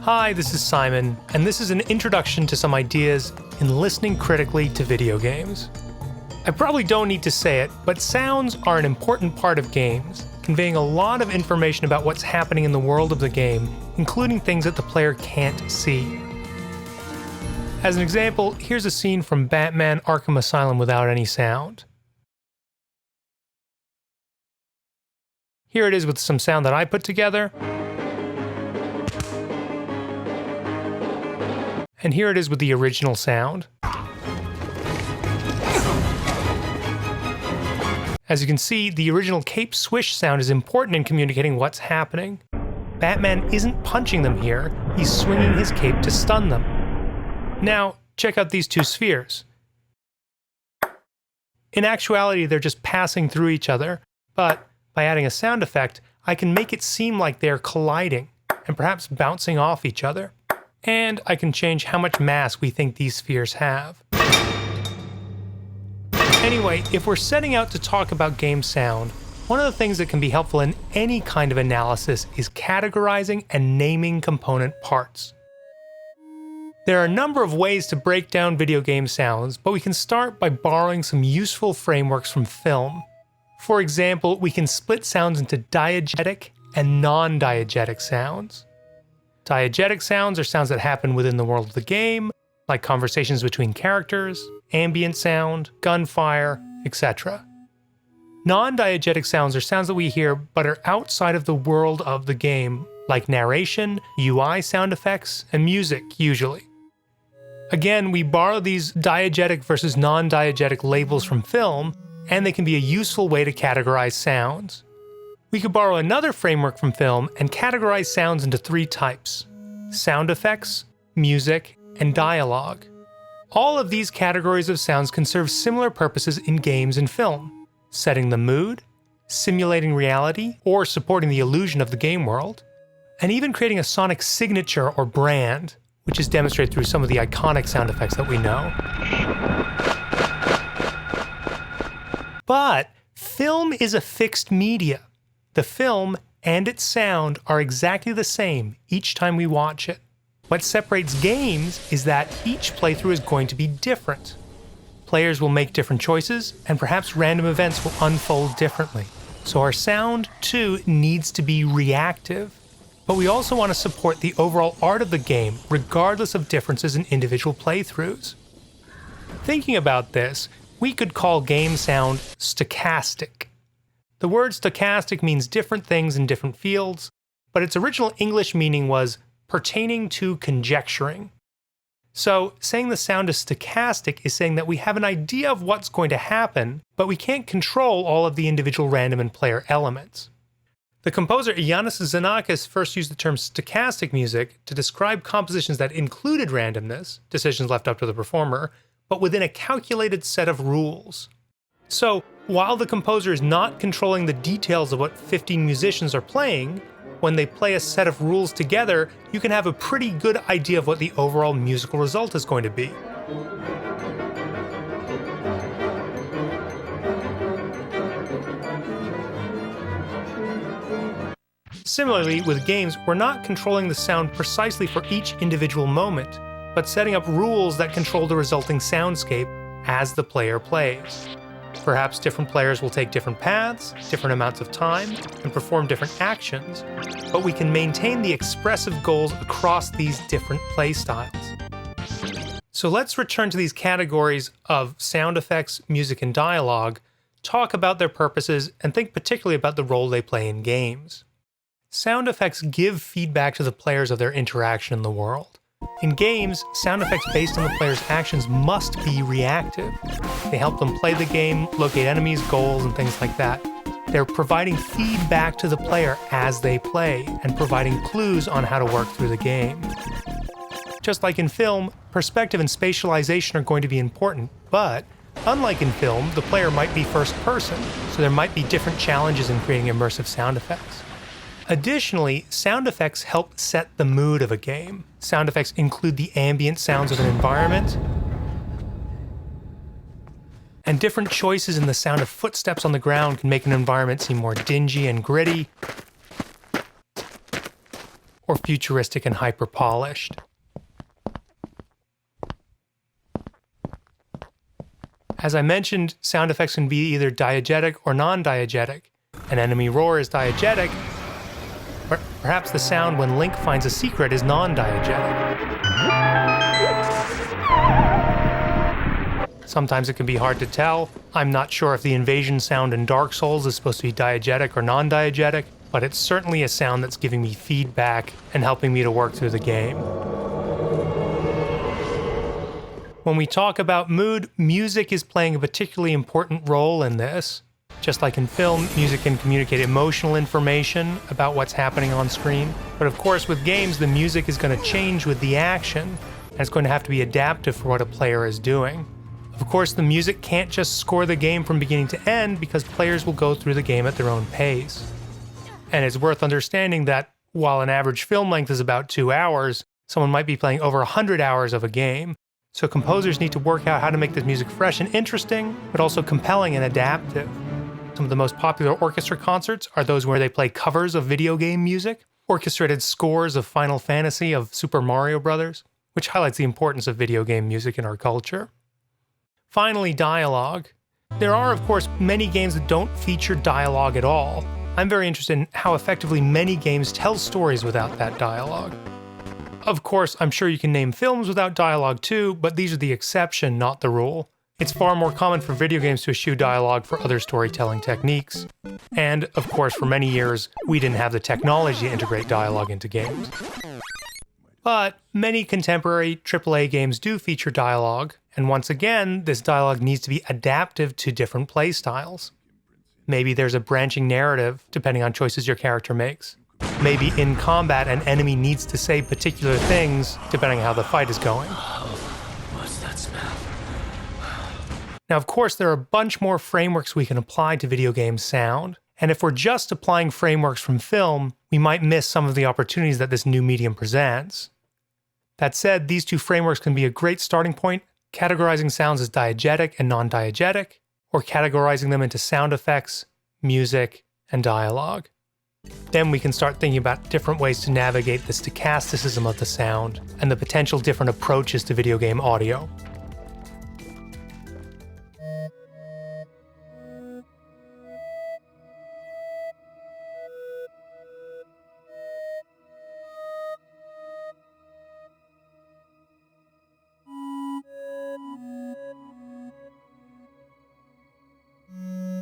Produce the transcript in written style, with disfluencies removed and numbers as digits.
Hi, this is Simon, and this is an introduction to some ideas in listening critically to video games. I probably don't need to say it, but sounds are an important part of games, conveying a lot of information about what's happening in the world of the game, including things that the player can't see. As an example, here's a scene from Batman Arkham Asylum without any sound. Here it is with some sound that I put together. And here it is with the original sound. As you can see, the original cape swish sound is important in communicating what's happening. Batman isn't punching them here, he's swinging his cape to stun them. Now, check out these two spheres. In actuality, they're just passing through each other, but by adding a sound effect, I can make it seem like they're colliding and perhaps bouncing off each other. And I can change how much mass we think these spheres have. Anyway, if we're setting out to talk about game sound, one of the things that can be helpful in any kind of analysis is categorizing and naming component parts. There are a number of ways to break down video game sounds, but we can start by borrowing some useful frameworks from film. For example, we can split sounds into diegetic and non-diegetic sounds. Diegetic sounds are sounds that happen within the world of the game, like conversations between characters, ambient sound, gunfire, etc. Non-diegetic sounds are sounds that we hear but are outside of the world of the game, like narration, UI sound effects, and music, usually. Again, we borrow these diegetic versus non-diegetic labels from film, and they can be a useful way to categorize sounds. We could borrow another framework from film and categorize sounds into three types: sound effects, music, and dialogue. All of these categories of sounds can serve similar purposes in games and film: setting the mood, simulating reality, or supporting the illusion of the game world, and even creating a sonic signature or brand, which is demonstrated through some of the iconic sound effects that we know. But film is a fixed media. The film and its sound are exactly the same each time we watch it. What separates games is that each playthrough is going to be different. Players will make different choices, and perhaps random events will unfold differently. So our sound, too, needs to be reactive. But we also want to support the overall art of the game, regardless of differences in individual playthroughs. Thinking about this, we could call game sound stochastic. The word stochastic means different things in different fields, but its original English meaning was pertaining to conjecturing. So, saying the sound is stochastic is saying that we have an idea of what's going to happen, but we can't control all of the individual random and player elements. The composer Iannis Xenakis first used the term stochastic music to describe compositions that included randomness, decisions left up to the performer, but within a calculated set of rules. So, while the composer is not controlling the details of what 15 musicians are playing, when they play a set of rules together, you can have a pretty good idea of what the overall musical result is going to be. Similarly, with games, we're not controlling the sound precisely for each individual moment, but setting up rules that control the resulting soundscape as the player plays. Perhaps different players will take different paths, different amounts of time, and perform different actions, but we can maintain the expressive goals across these different play styles. So let's return to these categories of sound effects, music, and dialogue, talk about their purposes, and think particularly about the role they play in games. Sound effects give feedback to the players of their interaction in the world. In games, sound effects based on the player's actions must be reactive. They help them play the game, locate enemies, goals, and things like that. They're providing feedback to the player as they play, and providing clues on how to work through the game. Just like in film, perspective and spatialization are going to be important, but unlike in film, the player might be first person, so there might be different challenges in creating immersive sound effects. Additionally, sound effects help set the mood of a game. Sound effects include the ambient sounds of an environment, and different choices in the sound of footsteps on the ground can make an environment seem more dingy and gritty, or futuristic and hyper-polished. As I mentioned, sound effects can be either diegetic or non-diegetic. An enemy roar is diegetic, but perhaps the sound when Link finds a secret is non-diegetic. Sometimes it can be hard to tell. I'm not sure if the invasion sound in Dark Souls is supposed to be diegetic or non-diegetic, but it's certainly a sound that's giving me feedback and helping me to work through the game. When we talk about mood, music is playing a particularly important role in this. Just like in film, music can communicate emotional information about what's happening on screen. But of course, with games, the music is going to change with the action, and it's going to have to be adaptive for what a player is doing. Of course, the music can't just score the game from beginning to end because players will go through the game at their own pace. And it's worth understanding that while an average film length is about 2 hours, someone might be playing over 100 hours of a game. So composers need to work out how to make this music fresh and interesting, but also compelling and adaptive. Some of the most popular orchestra concerts are those where they play covers of video game music, orchestrated scores of Final Fantasy, of Super Mario Bros., which highlights the importance of video game music in our culture. Finally, dialogue. There are, of course, many games that don't feature dialogue at all. I'm very interested in how effectively many games tell stories without that dialogue. Of course, I'm sure you can name films without dialogue too, but these are the exception, not the rule. It's far more common for video games to eschew dialogue for other storytelling techniques. And, of course, for many years, we didn't have the technology to integrate dialogue into games. But many contemporary AAA games do feature dialogue, and once again, this dialogue needs to be adaptive to different playstyles. Maybe there's a branching narrative, depending on choices your character makes. Maybe in combat, an enemy needs to say particular things, depending on how the fight is going. What's that smell? Now, of course, there are a bunch more frameworks we can apply to video game sound, and if we're just applying frameworks from film, we might miss some of the opportunities that this new medium presents. That said, these two frameworks can be a great starting point, categorizing sounds as diegetic and non-diegetic, or categorizing them into sound effects, music, and dialogue. Then we can start thinking about different ways to navigate the stochasticism of the sound and the potential different approaches to video game audio.